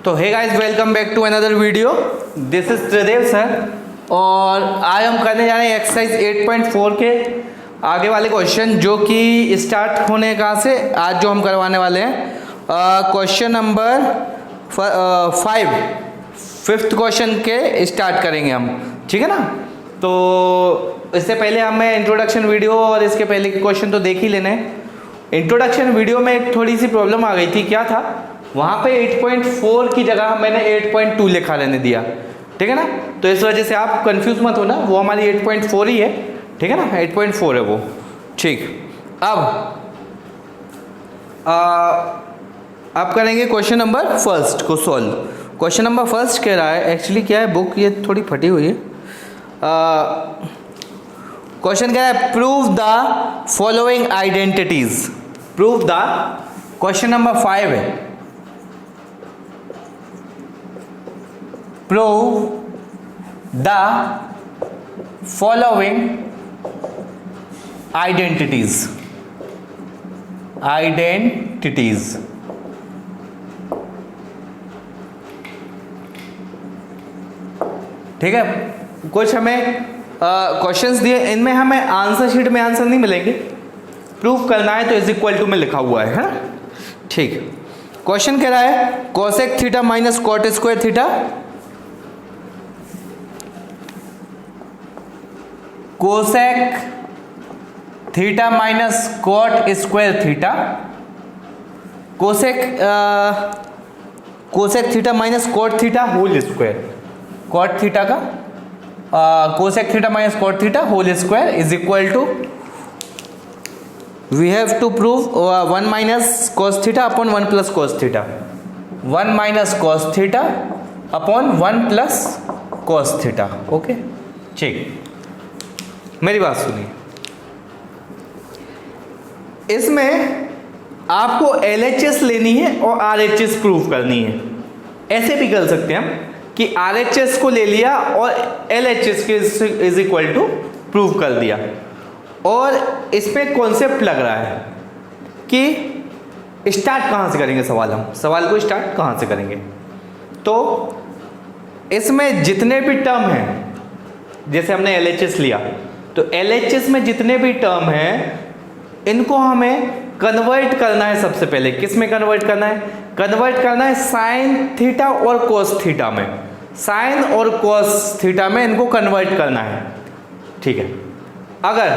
तो hey guys, welcome back to another video. This is Tridev sir और आज हम करने जा रहे हैं एक्सरसाइज 8.4 के आगे वाले क्वेश्चन, जो कि स्टार्ट होने कहाँ से आज जो हम करवाने वाले हैं क्वेश्चन नंबर 5 फिफ्थ क्वेश्चन के स्टार्ट करेंगे हम, ठीक है ना। तो इससे पहले हमें इंट्रोडक्शन वीडियो और इसके पहले के क्वेश्चन तो देख ही लेने हैं। इंट्रोडक्शन वीडियो में एक थोड़ी सी प्रॉब्लम आ गई थी। क्या था, वहाँ पे 8.4 की जगह मैंने 8.2 लिखा रहने दिया, ठीक है ना। तो इस वजह से आप कंफ्यूज मत होना, वो हमारी 8.4 ही है, ठीक है ना, 8.4 है वो, ठीक। अब करेंगे क्वेश्चन नंबर फर्स्ट को सॉल्व। क्वेश्चन नंबर फर्स्ट कह रहा है, एक्चुअली क्या है, बुक ये थोड़ी फटी हुई है। क्वेश्चन कह रहा है prove the following identities. Prove the, question number 5 है, prove the following identities. Identities, ठीक है। कुछ हमें क्वेश्चंस दिए, इनमें हमें आंसर शीट में आंसर नहीं मिलेंगे, प्रूफ करना है तो इज इक्वल टू में लिखा हुआ है ना, ठीक। क्वेश्चन कह रहा है cosec theta minus cot square theta, cosec theta minus cot square theta, cosec theta minus cot theta whole square, cot theta का cosec theta minus cot theta whole square is equal to, we have to prove 1 minus cos theta upon 1 plus cos theta, 1 minus cos theta upon 1 plus cos theta, okay, ठीक। मेरी बात सुनिए, इसमें आपको LHS लेनी है और RHS प्रूव करनी है। ऐसे भी कर सकते हैं हम कि RHS को ले लिया और LHS के इज इक्वल टू प्रूव कर दिया। और इसमें कॉन्सेप्ट लग रहा है कि स्टार्ट कहाँ से करेंगे सवाल, हम सवाल को स्टार्ट कहाँ से करेंगे। तो इसमें जितने भी टर्म हैं, जैसे हमने LHS लिया, तो LHS में जितने भी टर्म हैं इनको हमें कन्वर्ट करना है। सबसे पहले किस में कन्वर्ट करना है? कन्वर्ट करना है साइन थीटा और कोस थीटा में, साइन और कोस थीटा में इनको कन्वर्ट करना है, ठीक है। अगर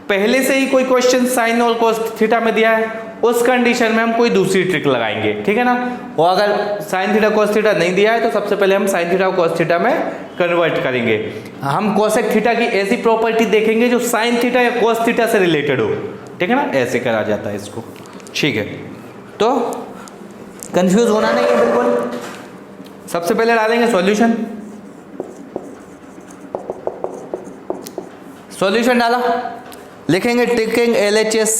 पहले से ही कोई क्वेश्चन साइन और कोस थीटा में दिया है, उस कंडीशन में हम कोई दूसरी ट्रिक लगाएंगे, ठीक है ना। और अगर साइन थीटा कोस थीटा नहीं दिया है तो सबसे पहले हम साइन थीटा और कोस थीटा में कन्वर्ट करेंगे। हम कोसेक थीटा की ऐसी प्रॉपर्टी देखेंगे जो साइन थीटा या कोस थीटा से रिलेटेड हो, ठीक है ना, ऐसे करा जाता है इसको, ठीक है। तो कंफ्यूज होना नहीं है बिल्कुल। सबसे पहले डालेंगे सॉल्यूशन। सॉल्यूशन डाला, लिखेंगे taking LHS,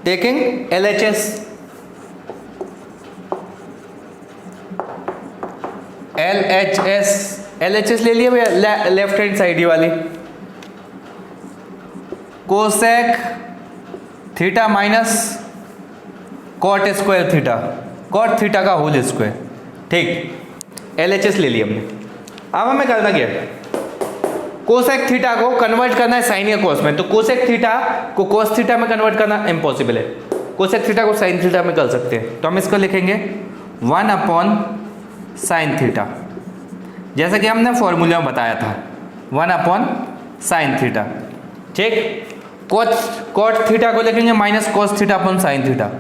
taking LHS, LHS ले लिए भैया, लेफ्ट हैंड साइड ही वाली, cosec theta minus cot square theta, cot theta का होल स्क्वायर, ठीक। LHS ले लिया हमने। अब हमें करना क्या है, कोसेक थीटा को कन्वर्ट करना है साइन या कोस में। तो कोसेक थीटा को कोस थीटा में कन्वर्ट करना इम्पॉसिबल है, कोसेक थीटा को साइन थीटा में कर सकते हैं। तो हम इसको लिखेंगे 1 अपॉन साइन थीटा, जैसा कि हमने फॉर्मूला में बताया था, 1 अपॉन साइन थीटा, ठीक। कॉट थीटा को लिखेंगे minus cos theta upon sine theta,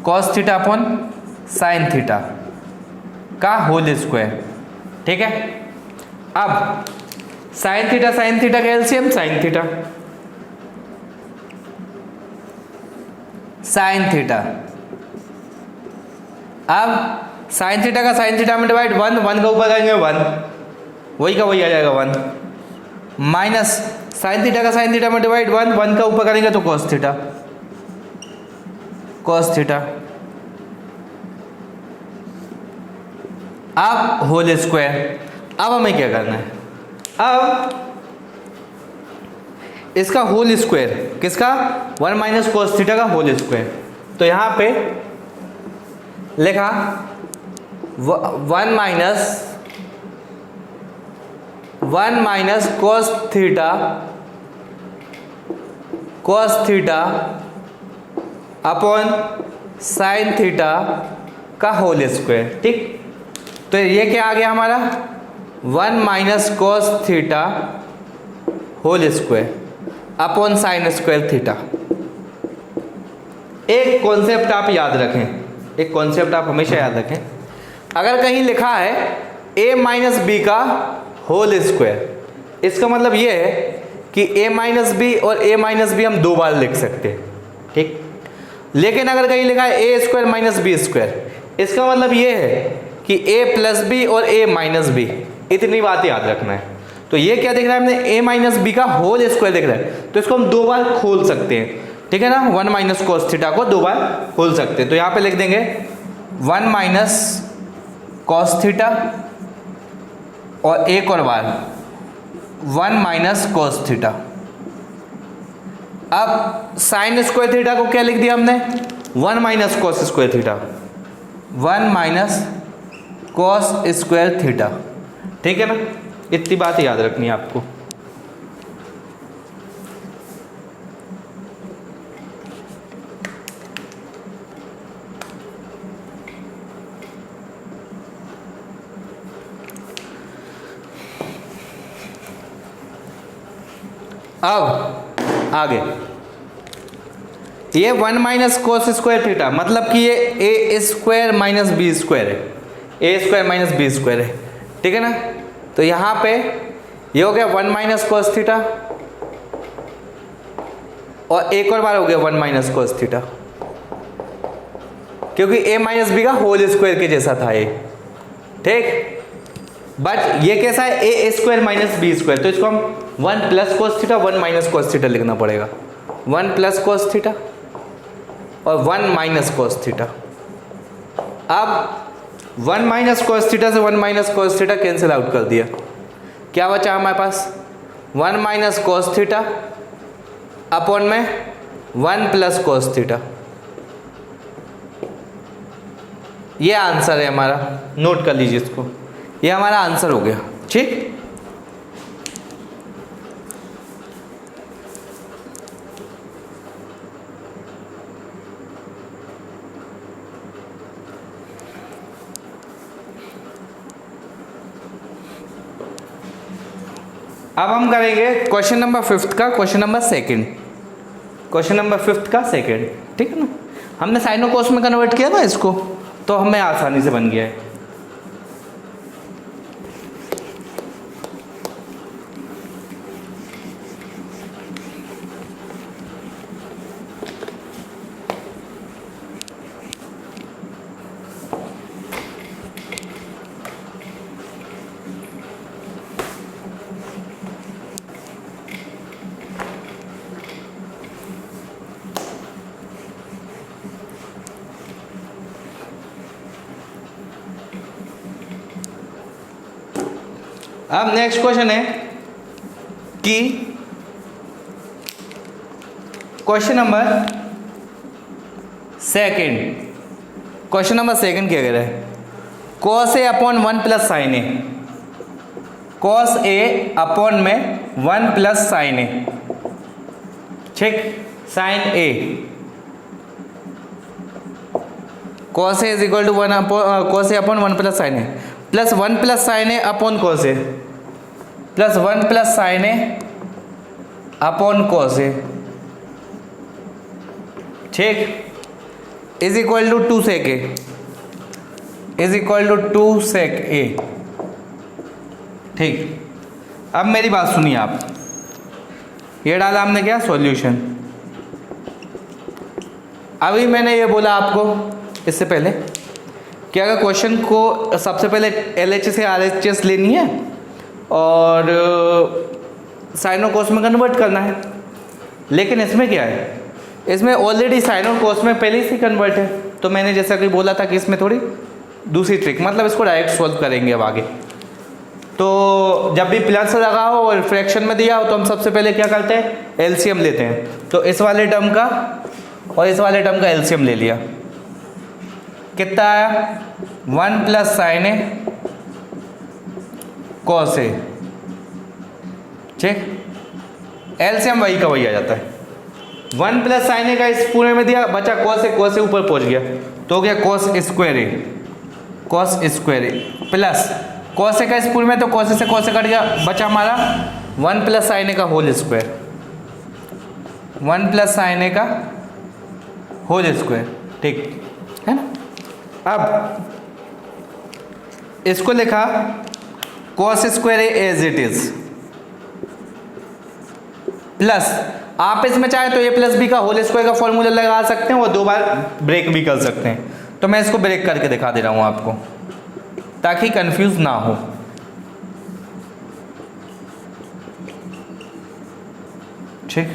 cos theta upon sine theta का होल स्क्वायर, ठीक है। अब साइन थीटा का LCM sine theta, sine theta. अब साइन थीटा का साइन थीटा में डिवाइड 1 का ऊपर करेंगे 1, वही का वही आ जाएगा 1, माइनस साइन थीटा का साइन थीटा में डिवाइड 1 का ऊपर करेंगे तो कॉस थीटा, कॉस थीटा। अब होल स्क्वायर। अब हमें क्या करना है, अब इसका होल स्क्वायर, किसका, 1 माइनस कॉस थीटा का होल स्क्वायर। तो यहां पे लिखा 1 minus cos theta upon sine theta का होल स्क्वायर। ठीक, तो ये क्या आ गया हमारा 1 minus cos theta whole square upon sine square theta. एक कॉन्सेप्ट आप याद रखें, एक कॉन्सेप्ट आप हमेशा याद रखें, अगर कहीं लिखा है a माइनस बी का होल स्क्वायर, इसका मतलब ये है कि a माइनस बी और a माइनस बी हम दो बार लिख सकते हैं। ठीक, लेकिन अगर कहीं लिखा है a square minus B square, इसका मतलब ये है कि a प्लस बी और a माइनस बी, इतनी बात याद रखना है। तो ये क्या दिख रहा है हमने, a माइनस बी का होल स्क्वायर दिख रहा है, तो इसको हम दो बार खोल सकते हैं। ठीक है ना, 1 माइनस कॉस थीटा को दो बार खोल सकते हैं। तो यहाँ पे लिख देंगे 1 माइनस कॉस थीटा और एक और बार 1 माइनस कॉस थीटा। अब साइन स्क्वायर थीटा को क्या लिख दिया हमने, 1 minus cos square theta, 1 minus cos square theta. ठीक है ना, इतनी बात याद रखनी है आपको। अब आगे ये 1 माइनस कोस स्क्वायर थीटा, मतलब कि ये a square minus B square है, a square minus B square है। ठीक है ना, तो यहाँ पे ये हो गया 1 माइनस कोस थीटा और एक और बार हो गया 1 माइनस कोस थीटा, क्योंकि a माइनस बी का होल स्क्वायर के जैसा था ये। ठीक, बट ये कैसा है, a square minus B square, तो इसको हम 1 plus cos theta 1 minus cos theta लिखना पड़ेगा, 1 प्लस कोस थीटा और 1 माइनस कोस थीटा। अब 1 माइनस कोस थीटा से 1 minus cos theta cancel out कर दिया, क्या बचा हमारे पास 1 माइनस कोस थीटा अपॉन में 1 प्लस कोस थीटा। ये आंसर है हमारा, नोट कर लीजिए इसको, ये हमारा आंसर हो गया। ठीक, अब हम करेंगे क्वेश्चन नंबर 5 का क्वेश्चन नंबर 2, क्वेश्चन नंबर 5 का 2। ठीक है ना, हमने साइनो कोस में कन्वर्ट किया ना इसको, तो हमें आसानी से बन गया है। अब नेक्स्ट क्वेश्चन है कि क्वेश्चन नंबर 2, क्वेश्चन नंबर 2 क्या कह रहा है, cos A upon 1 plus sine A, cos A upon में 1 प्लस साइन ए। ठीक, sine A cos A is equal to 1 upon cos A upon 1 plus sine A plus 1 plus sine A upon cos A plus 1 plus sine A upon cos ए। ठीक, is equal to 2 sec A, is equal to 2 sec A. ठीक, अब मेरी बात सुनिए आप, ये डाला हमने क्या सॉल्यूशन। अभी मैंने ये बोला आपको इससे पहले कि अगर क्वेश्चन को सबसे पहले LHS से RHS लेनी है और साइनो कोस में कन्वर्ट करना है, लेकिन इसमें क्या है, इसमें ऑलरेडी साइनो कोस में पहले से कन्वर्ट है। तो मैंने जैसा कि बोला था कि इसमें थोड़ी दूसरी ट्रिक, मतलब इसको डायरेक्ट सॉल्व करेंगे अब आगे। तो जब भी प्लस लगा हो और फ्रैक्शन में दिया हो तो हम सबसे पहले क्या करते हैं, LCM लेते हैं। तो इस वाले टर्म का और इस वाले टर्म का LCM ले लिया, कितना आया 1 प्लस साइन ए कॉस ए, ठीक। एलसीएम वही का वही आ जाता है। 1 प्लस साइन ए का इस पूरे में दिया, बचा कॉस ए ऊपर पहुंच गया तो हो गया cos square A, cos square a plus cos A का इस पूरे में, तो कॉस ए से कॉस ए कट गया, बचा हमारा 1 प्लस साइन ए का whole square, 1 plus sine a का होल स्क्वायर, ठीक है ना। अब इसको लिखा cos square A as it is plus, आप इसमें चाहे तो ए प्लस बी का होल स्क्वायर का फॉर्मूला लगा सकते हैं और 2 बार ब्रेक भी कर सकते हैं, तो मैं इसको ब्रेक करके दिखा दे रहा हूं आपको ताकि कंफ्यूज ना हो। ठीक,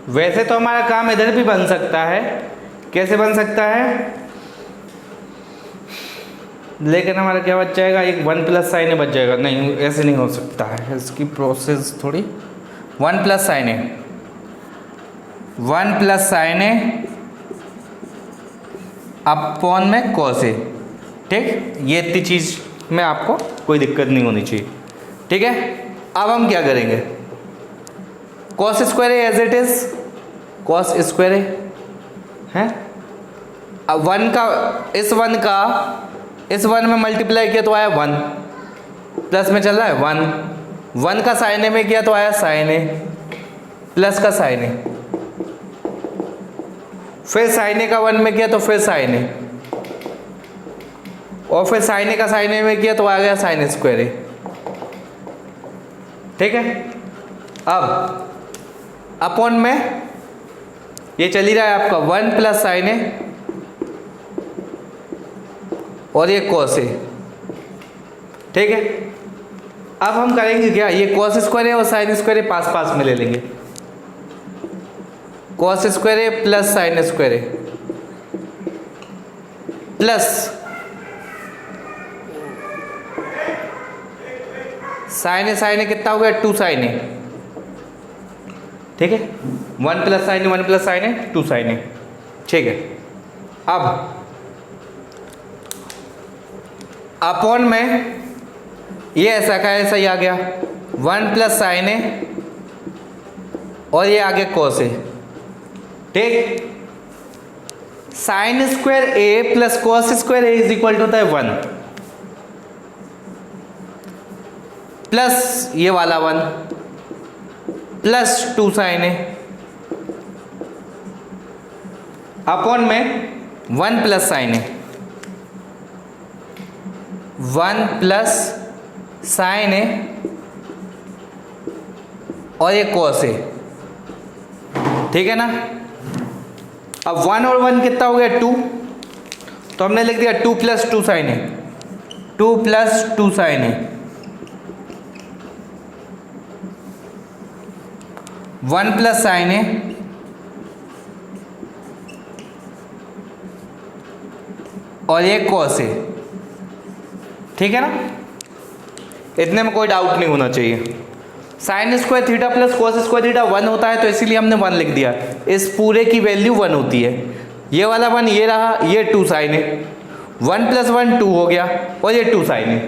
वैसे तो हमारा काम इधर भी बन सकता है, कैसे बन सकता है, लेकिन हमारा क्या बच जाएगा, एक 1 प्लस साइन ए बच जाएगा। नहीं, ऐसे नहीं हो सकता है, इसकी प्रोसेस थोड़ी। 1 plus sine A, 1 plus sine A upon में कॉस ए, ठीक। ये इतनी चीज़ में आपको कोई दिक्कत नहीं होनी चाहिए, ठीक है। अब हम क्या करेंगे, cos square A as it is, cos square A है। अब 1 का इस 1 में मल्टीप्लाई किया तो आया 1, प्लस में चल रहा है 1 का साइन ए में किया तो आया साइन ए प्लस का साइन ए, फिर साइन ए का 1 में किया तो फिर साइन ए, और फिर साइन ए का साइन ए में किया तो आ गया साइन स्क्वायर ए, ठीक है। अब अपॉन में ये चल ही रहा है आपका 1 प्लस साइन ए और ये कॉस ए, ठीक है। अब हम करेंगे क्या, ये कॉस स्क्वायर ए और साइन स्क्वायर ए पास पास में ले लेंगे, cos square a plus sign square a plus sine ए कितना हो गया 2 साइन ए, ठीक है। 1 plus sine A 1 plus sine A 2 sign A, ठीक है। अब अपॉन में ये ऐसा का ऐसा ही आ गया 1 प्लस साइन ए और ये आ गया कॉस ए, ठीक। Sine square a plus cos square a is equal to होता है 1 प्लस ये वाला 1 प्लस 2 साइन ए अपॉन में 1 प्लस साइन ए, 1 प्लस साइन ए और ये कॉस ए, ठीक है ना। अब 1 और 1 कितना हो गया 2, तो हमने लिख दिया 2 प्लस 2 साइन ए, 2 प्लस 2 साइन ए, 1 प्लस साइन ए और ये कॉस ए, ठीक है ना। इतने में कोई डाउट नहीं होना चाहिए। Sign square theta plus cos square theta 1 होता है, तो इसीलिए हमने 1 लिख दिया। इस पूरे की वैल्यू 1 होती है। ये वाला 1 ये रहा, ये 2 साइन है, 1 प्लस 1 2 हो गया और ये 2 साइन है,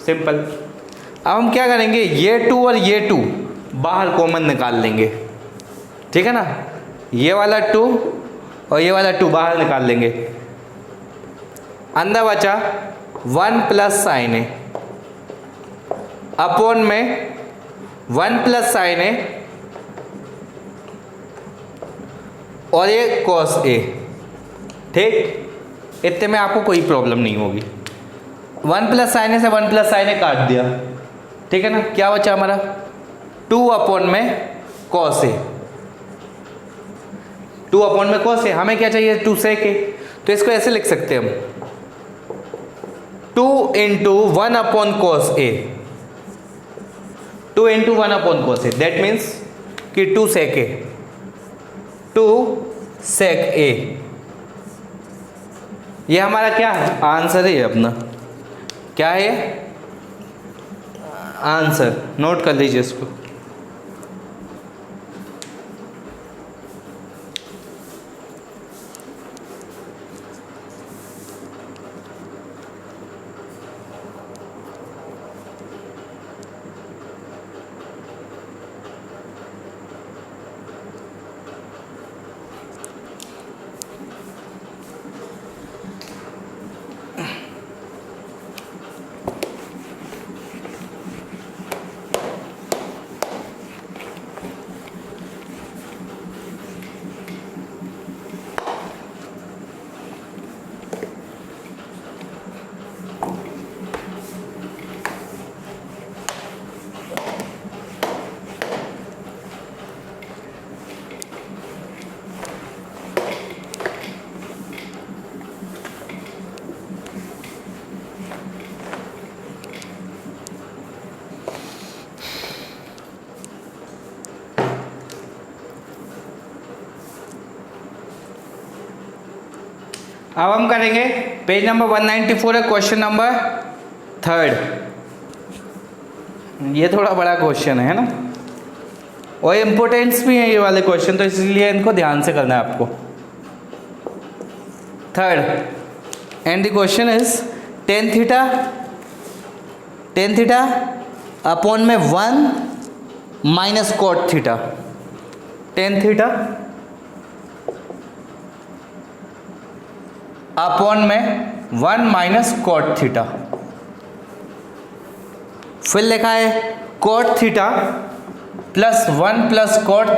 सिंपल। अब हम क्या करेंगे, ये 2 और ये 2 बाहर कॉमन निकाल लेंगे, ठीक है ना। ये वाला 2 और ये वाला 2 बाहर निकाल लेंगे, अंदर बचा 1 प्लस साइन है अपॉन में 1 प्लस साइन है और ये कॉस ए, ठीक। इतने में आपको कोई प्रॉब्लम नहीं होगी। 1 प्लस साइन ए से 1 प्लस साइन ए काट दिया, ठीक है ना। क्या बचा हमारा 2 अपॉन में कॉस ए, 2 अपॉन में कॉस ए। हमें क्या चाहिए 2 सेक ए, तो इसको ऐसे लिख सकते हैं हम 2 into 1 upon cos A, 2 into 1 upon cos A, that means कि 2 सेक ए, 2 सेक ए, ये हमारा क्या है, आंसर है अपना। क्या है, आंसर। नोट कर लीजिए इसको। अब हम करेंगे पेज नंबर 194 है, क्वेश्चन नंबर 3। ये थोड़ा बड़ा क्वेश्चन है ना, और इम्पोर्टेंस भी है ये वाले क्वेश्चन, तो इसलिए इनको ध्यान से करना है आपको। 3rd and the question is tan theta upon में 1 minus cot theta. tan theta upon में 1 माइनस cot थीटा। फिर लिखा है cot theta plus 1 plus cot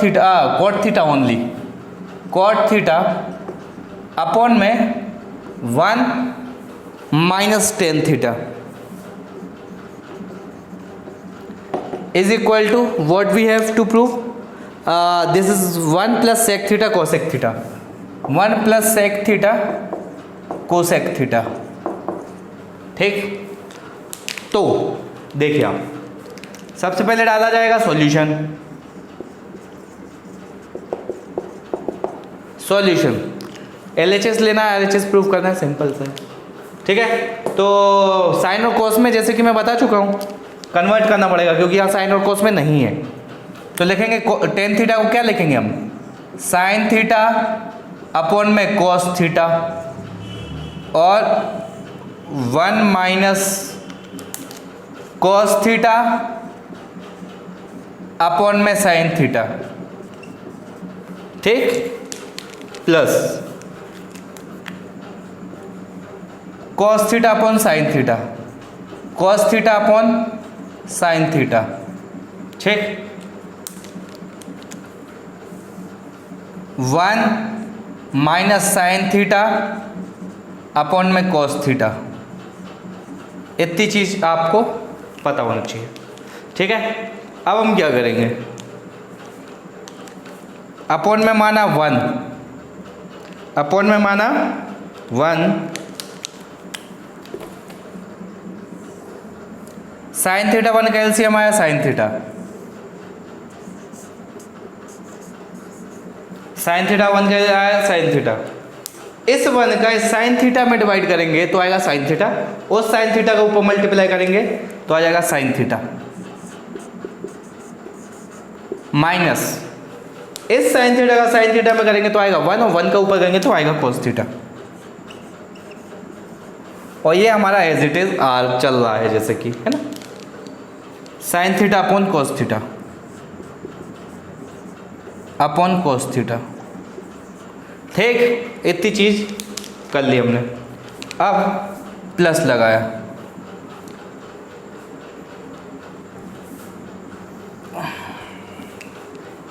theta only, cot theta upon में 1 minus tan theta is equal to what we have to prove, this is 1 plus sec theta cosec theta, 1 plus sec theta cosec theta. ठीक, तो देखिए आप सबसे पहले डाला जाएगा solution. LHS लेना है, एलएचएस प्रूव करना है, सिंपल सा। ठीक है, तो साइन और कोस में जैसे कि मैं बता चुका हूँ कन्वर्ट करना पड़ेगा, क्योंकि यहाँ साइन और कोस में नहीं है। तो लिखेंगे tan थीटा को क्या लिखेंगे हम, साइन थीटा अपॉन में कोस थीटा, और 1 माइनस कॉस थीटा अपॉन में साइन थीटा। ठीक, plus cos theta upon sine theta, cos theta upon sine theta. ठीक, 1 माइनस साइन थीटा अपॉन में कॉस थीटा। इतनी चीज आपको पता होना चाहिए। ठीक है, अब हम क्या करेंगे, अपॉन में माना 1, अपॉन में माना 1, साइन थीटा 1 का एलसीएम आया साइन थीटा, साइन थीटा 1 का आया साइन थीटा। इस 1 का इस साइन थीटा में डिवाइड करेंगे तो आएगा साइन थीटा, उस साइन थीटा का ऊपर मल्टीप्लाई करेंगे तो आ जाएगा साइन थीटा, माइनस इस साइन थीटा का साइन थीटा में करेंगे तो आएगा 1, और 1 का ऊपर करेंगे तो आएगा cos थीटा। और ये हमारा एज इट इज आर चल रहा है, जैसे कि है ना, sine theta upon cos theta upon cos theta. ठीक, इतनी चीज कर ली हमने। अब प्लस लगाया,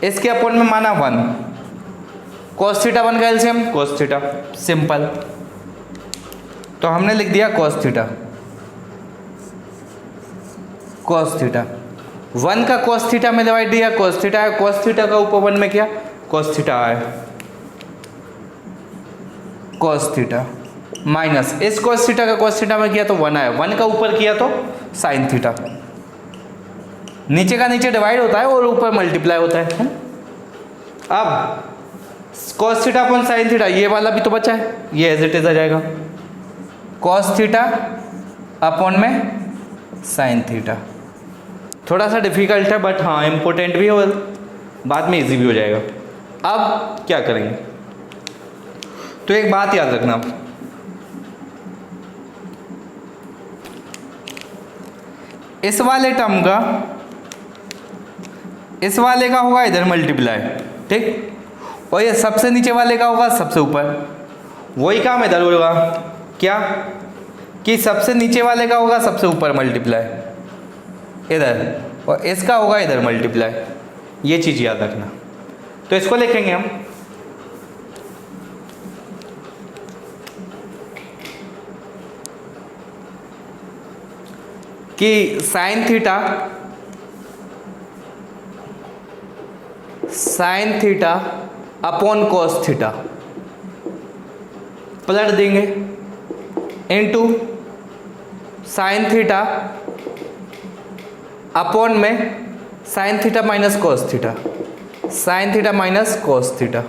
इसके अपॉन में माना 1, cos थीटा 1 का एलसीएम cos थीटा, सिंपल। तो हमने लिख दिया cos थीटा, cos थीटा 1 का cos थीटा में डिवाइड दिया, cos थीटा है, cos थीटा का ऊपर 1 में किया cos थीटा आया, cos थीटा, माइनस इस cos थीटा का cos थीटा में किया तो 1 आया, 1 का ऊपर किया तो sin थीटा। नीचे का नीचे डिवाइड होता है और ऊपर मल्टीप्लाई होता है। अब cos theta upon sin theta, ये वाला भी तो बचा है, ये एज इट इज आ जाएगा। कॉस थीटा अपॉन में साइन थीटा। थोड़ा सा डिफिकल्ट है बट हाँ इम्पोर्टेंट भी है और बाद में इजी भी हो जाएगा। अब क्या करेंगे, तो एक बात याद रखना, इस वाले टर्म का इस वाले का होगा इधर मल्टीप्लाई, ठीक, और ये सबसे नीचे वाले का होगा सबसे ऊपर। वही काम इधर होगा, क्या कि सबसे नीचे वाले का होगा सबसे ऊपर मल्टीप्लाई इधर, और इसका होगा इधर मल्टीप्लाई। ये चीज़ याद रखना। तो इसको लिखेंगे हम कि sine theta upon cos theta पलट देंगे इनटू साइन थीटा अपॉन में sine theta minus cos theta, sine theta minus cos theta,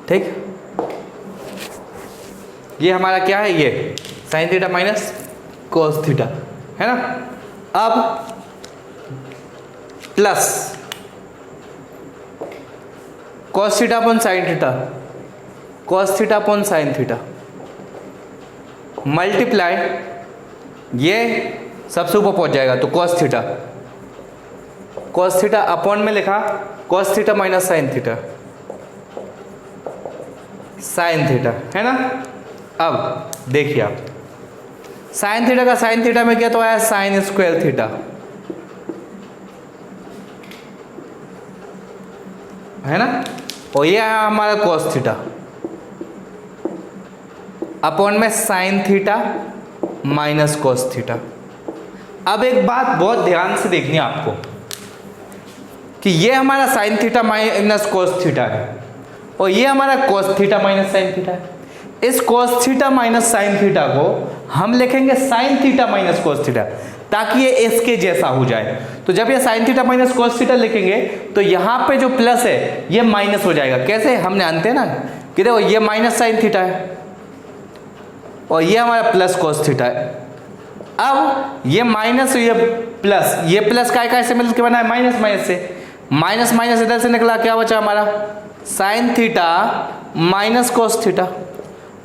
ठीक। ये हमारा क्या है, ये sine theta minus cos theta है ना। अब plus cos theta upon sine theta, cos theta upon sine theta, multiply, ये सबसे ऊपर पहुंच जाएगा तो कॉस थीटा अपॉन में लिखा cos theta minus sine theta, sine theta है ना। अब देखिए आप साइन थीटा का साइन थीटा में क्या तो आया साइन स्क्वायर थीटा है ना, और ये है हमारा कॉस थीटा अपॉन में sine theta minus cos theta. अब एक बात बहुत ध्यान से देखनी है आपको कि ये हमारा sign theta minus cos theta है और ये हमारा cos theta minus sine theta है। इस cos theta minus sine theta को हम लिखेंगे sign theta minus cos theta ताकि ये इसके जैसा हो जाए। तो जब ये sine theta minus cos theta लिखेंगे तो यहाँ पे जो प्लस है ये माइनस हो जाएगा। कैसे, हम जानते हैं ना कि देखो ये माइनस साइन थीटा है और ये हमारा प्लस कॉस थीटा है। अब ये माइनस ये प्लस काय से मिलकर बना है माइनस माइनस से, माइनस माइनस इधर से निकला, क्या बचा हमारा sign theta minus cos theta,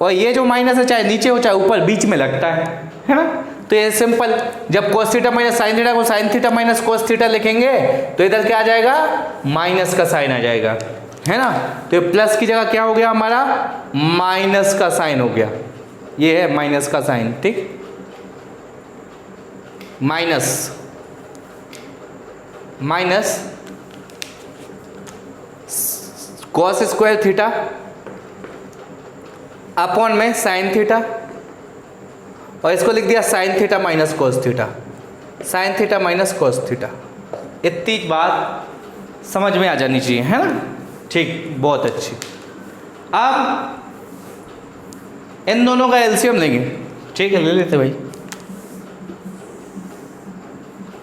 और ये जो माइनस है चाहे नीचे हो चाहे ऊपर बीच में लगता है ना। तो ये सिंपल, जब cos theta minus sine theta को sine theta minus cos theta लिखेंगे तो इधर क्या आ जाएगा माइनस का साइन आ जाएगा है ना। तो ये प्लस की जगह क्या हो गया हमारा माइनस का साइन हो गया, ये है माइनस का साइन, ठीक। Minus cos square theta upon में साइन थीटा, और इसको लिख दिया sign theta minus cos theta, sine theta minus cos theta. इतनी बात समझ में आ जानी चाहिए है ना, ठीक, बहुत अच्छी। अब इन दोनों का एलसीएम लेंगे, ठीक है, ले लेते भाई।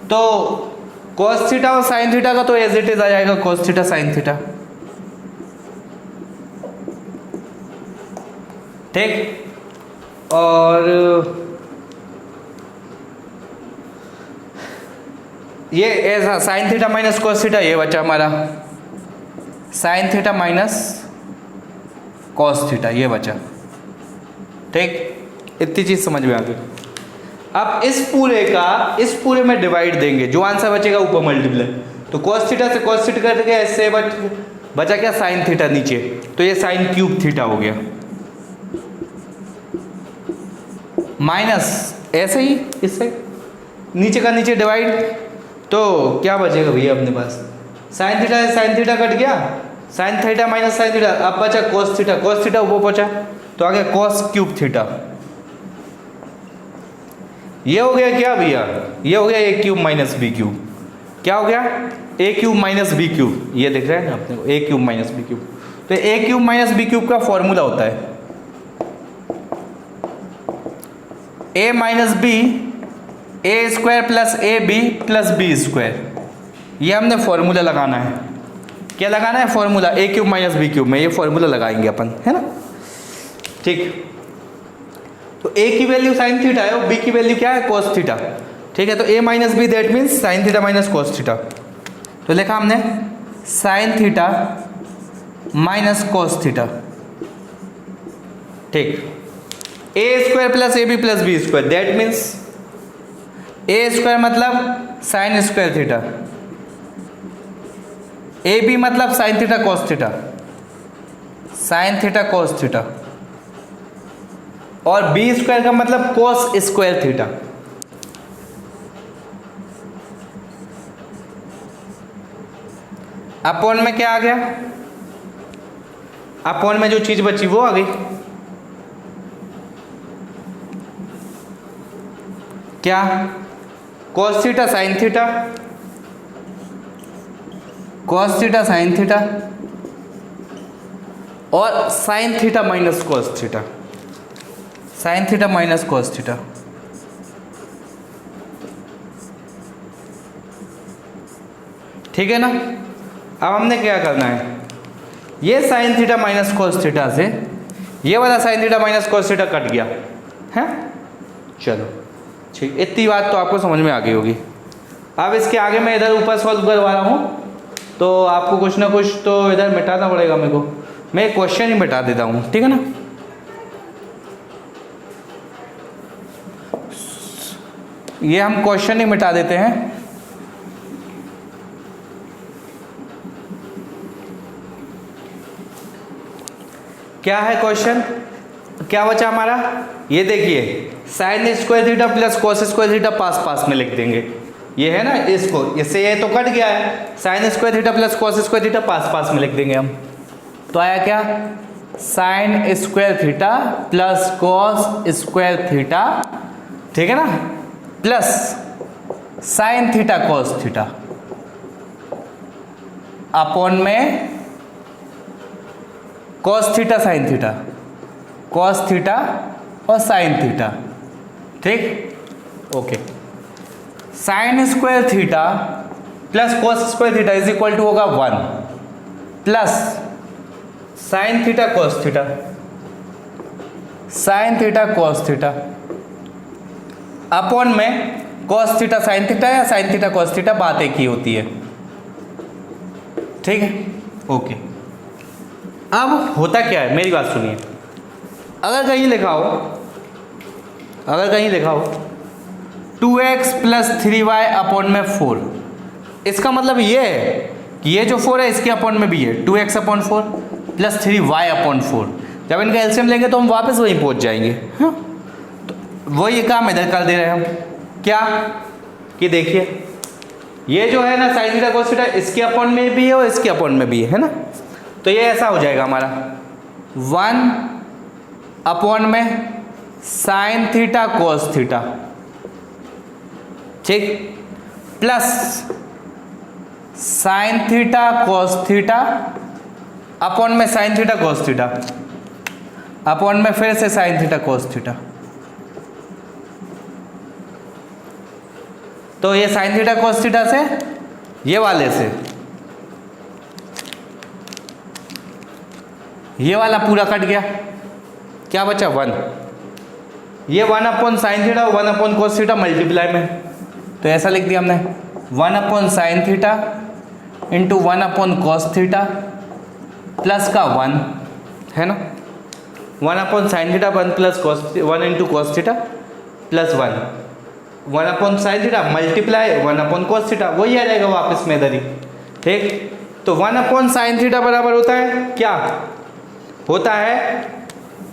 तो कॉस थीटा और साइन थीटा का तो एज इट इज आ जाएगा कॉस थीटा साइन थीटा, ठीक। और ये ऐसा sign theta minus cos theta, ये बचा हमारा sign theta minus cos theta, ये बचा, ठीक। इतनी चीज समझ में आ गई। अब इस पूरे में डिवाइड देंगे, जो आंसर बचेगा ऊपर मल्टीप्लाई, तो कॉस थीटा से कॉस थीटा करके ऐसे बचा क्या साइन थीटा नीचे, तो ये साइन क्यूब थीटा हो गया, माइनस ऐसे ही इससे नीचे का नीचे डिवाइड, तो क्या बचेगा भैया अपने पास साइन थीटा है, साइन थीटा कट गया, sign theta minus sine theta, अब बचा कॉस थीटा, कॉस थीटा ऊपर पहुंचा तो आ गया कॉस क्यूब थीटा। ये हो गया क्या भैया, ये हो गया A cube minus B cube, क्या हो गया A cube minus B cube, ये दिख रहा है ना अपने को A cube minus B cube. तो A cube minus B cube का फॉर्मूला होता है A minus B A square plus A B plus B square. ये हमने फॉर्मूला लगाना है, क्या लगाना है formula, A cube minus B cube में ये फॉर्मूला लगाएंगे अपन, है ना, ठीक। तो a की वैल्यू साइन थीटा है और b की वैल्यू क्या है, कॉस थीटा। ठीक है, तो a minus B that means sine theta minus cos theta. तो लिखा हमने sine theta minus cos theta. ठीक, A square plus A B plus B square that means A square मतलब sine square theta, A B मतलब sine theta cos theta, sine theta cos theta, और B square का मतलब cos square theta. Upon में क्या आ गया, upon में जो चीज बची वो आ गई, क्या, cos theta sine theta, cos theta sine theta, और sine theta minus cos theta, sine theta minus cos theta. ठीक है ना। अब हमने क्या करना है, ये sine theta minus cos theta से ये वाला sine theta minus cos theta cut गया है। चलो ठीक, इतनी बात तो आपको समझ में आ गई होगी। अब इसके आगे मैं इधर ऊपर सॉल्व करवा रहा हूँ, तो आपको कुछ ना कुछ तो इधर मिटाना पड़ेगा मेरे को। मैं एक क्वेश्चन ही मिटा देता हूँ, ठीक है ना। ये हम क्वेश्चन ही मिटा देते हैं। क्या है क्वेश्चन, क्या बचा हमारा, ये देखिए sine square theta plus cos square theta पास पास में लिख देंगे। ये है ना, इसको इससे ये तो कट गया है, sine square theta plus cos square theta पास पास में लिख देंगे हम। तो आया क्या, sine square theta plus cos square theta, ठीक है ना, plus sine theta cos theta upon में cos theta sine theta, cos theta और साइन थीटा। ठीक, okay. Sine square theta plus cos square theta is equal to होगा 1 plus sine theta cos theta, sine theta cos theta upon में cos theta sine theta या sign theta cos theta, बात एक ही होती है। ठीक है, ओके। अब होता क्या है, मेरी बात सुनिए। अगर कहीं लिखा हो, अगर कहीं लिखा हो 2x प्लस 3y अपॉन में 4, इसका मतलब ये है कि ये जो 4 है इसके अपॉन में भी है 2x upon 4 plus 3y upon 4। जब इनका एलसीएम लेंगे तो हम वापस वहीं पहुंच जाएंगे। हाँ, तो वही काम इधर कर दे रहे हैं हम, क्या कि देखिए ये जो है ना साइन थीटा कॉस थीटा इसके अपॉन में भी है और इसके अपॉन में भी है ना। तो ये ऐसा हो जाएगा हमारा 1 अपॉन में साइन थीटा कॉस थीटा, ठीक, plus sine theta cos theta upon में sine theta cos theta upon में फिर से साइन थीटा कॉस थीटा। तो ये साइन थीटा कॉस थीटा से ये वाले से ये वाला पूरा कट गया, क्या बचा 1। ये 1 upon sine theta 1 upon cos theta multiply में, तो ऐसा लिख दिया हमने 1 upon sine theta into 1 upon cos theta plus का 1 है ना, 1 upon sine theta 1 plus cos 1 into cos theta plus 1 upon sine theta multiply 1 upon cos theta, वही आ जाएगा वापस में इधर ही। ठीक, तो 1 अपॉन साइन थीटा बराबर होता है क्या, होता है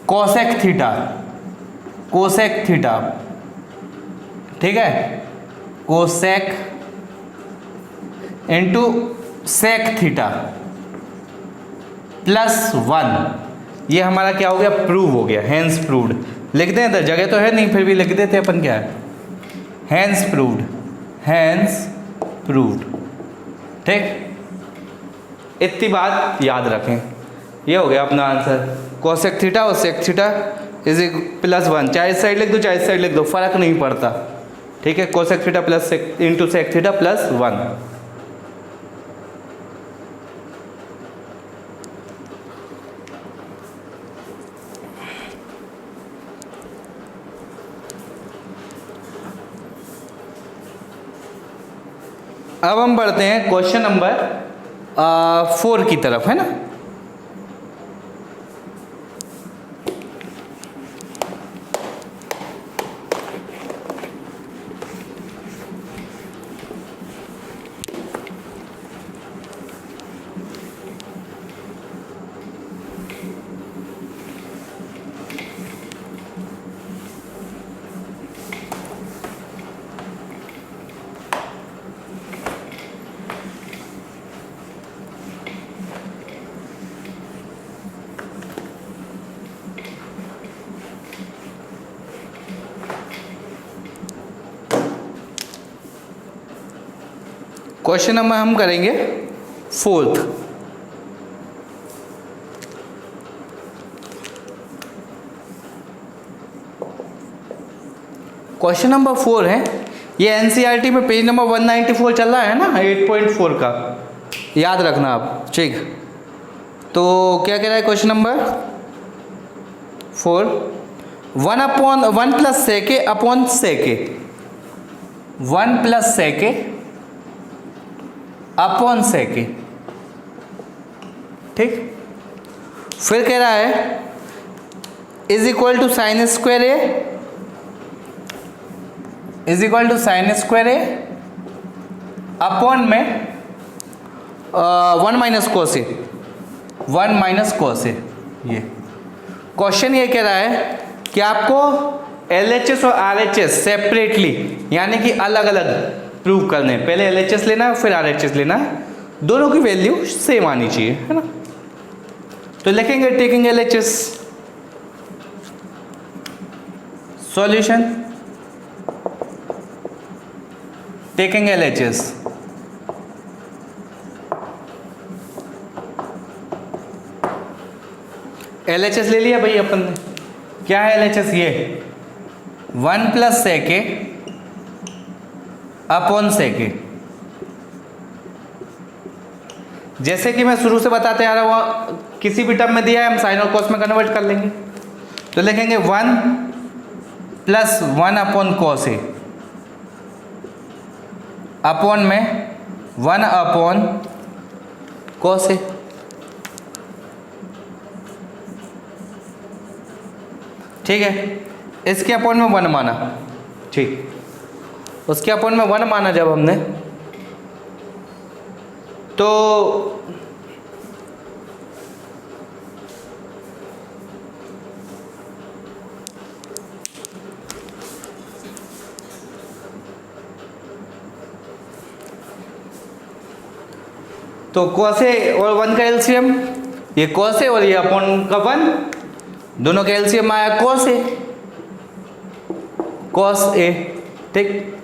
कोसेक थीटा, कोसेक थीटा, ठीक है, cosec into sec theta plus 1। ये हमारा क्या हो गया, प्रूव हो गया, हैंस प्रूव्ड। लिखते हैं, जगह तो है नहीं फिर भी लिख देते अपन, क्या है, हैंस प्रूव्ड, हैंस प्रूव्ड। ठीक, इतनी बात याद रखें। ये हो गया अपना आंसर, कोसेक थीटा और सेक थीटा इज प्लस 1, चाहे इस साइड लिख दो चाहे इस साइड लिख दो, फर्क नहीं पड़ता। ठीक है, cosec theta plus sec into sec theta plus 1। अब हम बढ़ते हैं क्वेश्चन नंबर 4 की तरफ, है ना। क्वेश्चन नंबर हम करेंगे 4th। क्वेश्चन नंबर 4 है, ये एनसीईआरटी में पेज नंबर 194 चल रहा है ना, 8.4 का, याद रखना आप, ठीक। तो क्या कह रहा है क्वेश्चन नंबर 4, 1 प्लस सेके अपॉन सेके, 1 प्लस सेके अपॉन सेके, ठीक। फिर कह रहा है is equal to sine square a, is equal to sine square a upon में 1 माइनस कोस ए, 1 माइनस कोस ए। ये क्वेश्चन ये कह रहा है कि आपको LHS और RHS सेपरेटली यानी कि अलग अलग प्रूव करने, पहले LHS लेना है फिर RHS लेना है, दोनों की वैल्यू सेम आनी चाहिए, है ना। तो लिखेंगे taking LHS, solution taking LHS, LHS ले लिया भाई अपन ने। क्या है LHS? ये 1 प्लस सेके अपॉन सेके। जैसे कि मैं शुरू से बताते आ रहा हूँ, किसी भी टर्म में दिया है हम साइन और कॉस में कन्वर्ट कर लेंगे। तो लिखेंगे 1 plus 1 upon cos A upon में 1 अपॉन कॉस ए। ठीक है, इसके अपॉन में 1 माना, ठीक, उसके अपॉन में 1 माना जब हमने, तो cos ए और 1 का एलसीएम, ये cos ए और ये अपॉन का 1, दोनों का एलसीएम आया cos ए, cos ए, ठीक।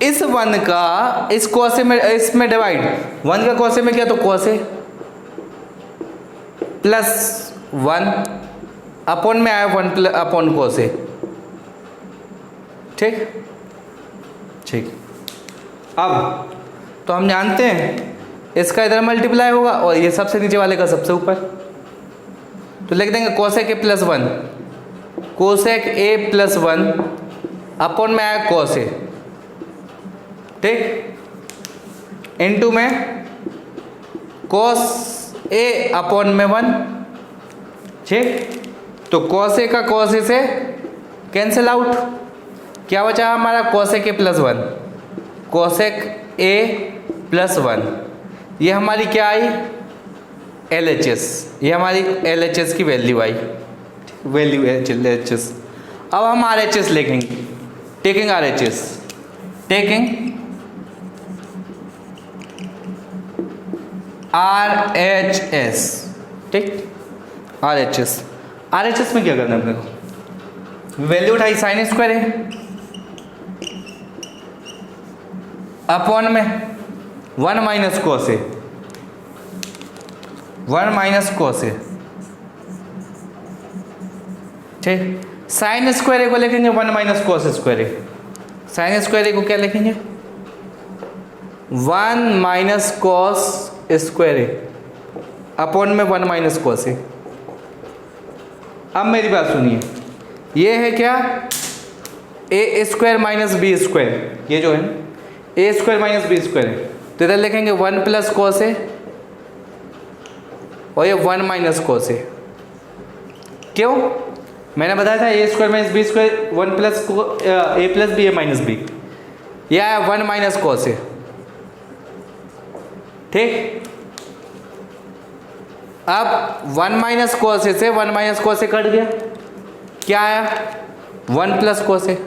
इस 1 का इस cos ए में, इसमें डिवाइड, 1 का cos ए में क्या, तो cos ए प्लस 1 अपॉन में आया 1 अपॉन cos ए, ठीक ठीक। अब तो हम जानते हैं इसका इधर मल्टीप्लाई होगा और ये सबसे नीचे वाले का सबसे ऊपर, तो लिख देंगे कोसेक ए प्लस 1, कोसेक ए प्लस 1 अपॉन में आया cos ए, ठीक, इनटू में cos ए अपॉन में 1, ठीक। तो cos ए का cos ए से कैंसिल आउट, क्या बचा हमारा कोसेक ए प्लस 1, कोसेक ए प्लस 1, ये हमारी क्या आई, LHS, ये हमारी LHS की वैल्यू आई, वैल्यू LHS। अब हम RHS लिखेंगे, टेकिंग RHS, टेकिंग RHS, ठीक, RHS। RHS में क्या करना है अपने को, वैल्यू उठाई साइन स्क्वायर है अपॉन में 1 माइनस कोस ए, 1 माइनस कोस ए, ठीक। साइन स्क्वायर ए को लिखेंगे 1 माइनस कोस स्क्वायर ए, साइन स्क्वायर ए को क्या लिखेंगे 1 minus cos square a upon में 1 माइनस कोस ए। अब मेरी बात सुनिए, ये है क्या, ए स्क्वायर माइनस बी स्क्वायर, ये जो है ए स्क्वायर माइनस बी स्क्वायर है, तो इधर लिखेंगे 1 प्लस कॉस ए और ये 1 माइनस कॉस ए। क्यों? मैंने बताया था A square minus B square 1 plus A plus B A minus B, यह है 1 माइनस कॉस ए। ठीक, अब 1 माइनस कॉस ए से 1 माइनस कॉस ए कट गया, क्या आया 1 प्लस कॉस ए।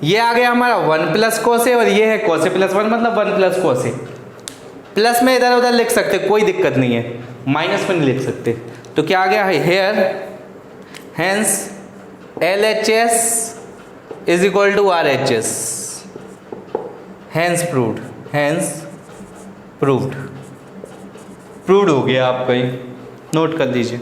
ये आ गया हमारा 1 प्लस कॉस ए और ये है कॉस ए प्लस 1 मतलब 1 प्लस कॉस ए। प्लस में इधर उधर लिख सकते, कोई दिक्कत नहीं है, माइनस में नहीं लिख सकते। तो क्या आ गया है here, hence LHS is equal to RHS, hence proved, hence proved, proved हो गया आपका, ही नोट कर लीजिए।